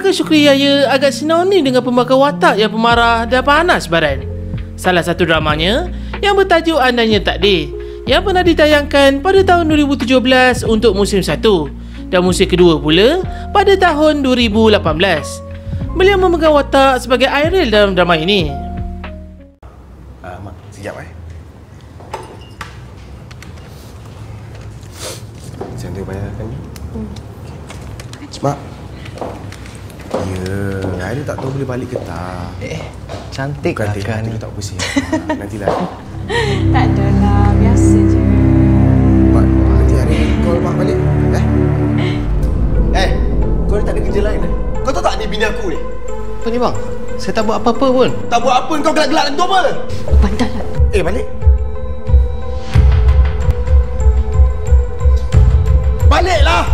Adakah Syukri Yahya agak sinonim dengan pembakar watak yang pemarah dan panas baran? Salah satu dramanya yang bertajuk Andainya Takdir yang pernah ditayangkan pada tahun 2017 untuk musim 1 dan musim kedua pula pada tahun 2018. Beliau memegang watak sebagai Airil dalam drama ini. Mak, sekejap Macam dia bayarkan ni. Mak. Ya, Airil tak tahu boleh balik ke tak. Cantik lah kan ni. Tak pusing. Nantilah. Tak adalah, biasa je. Mak, nanti Airil call mak balik. Kau ni tak ada kerja lain Kau tahu tak ni bini aku ni? Apa ni bang? Saya tak buat apa-apa pun. Tak buat apa kau gelak-gelak dengan tu apa? Bandar lah. Balik. Baliklah!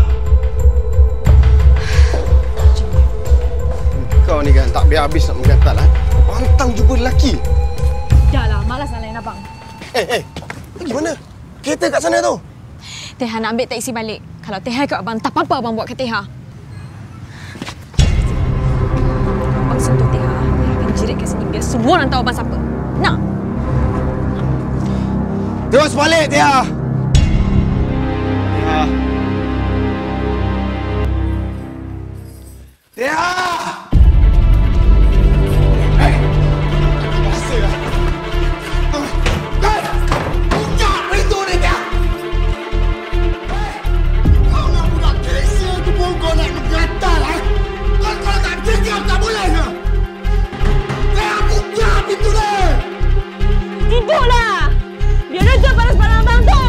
Kau ni kan tak biar habis nak menggatal lah. Pantang jumpa lelaki. Dah lah, malas nak layan abang. Pergi mana? Kereta kat sana tu. Teha nak ambil teksi balik. Kalau Teha ikut abang, tak apa-apa abang buat ke Teha. Abang sentuh Teha, Teha akan jerit kat sini biar semua orang tahu abang siapa. Nak? Terus balik, Tia! Tia! Tidurlah! Biar Raja balas barang abang tu!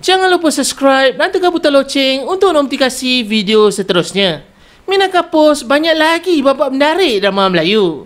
Jangan lupa subscribe dan tekan butang loceng untuk notifikasi video seterusnya. Minat post banyak lagi babak menarik drama Melayu.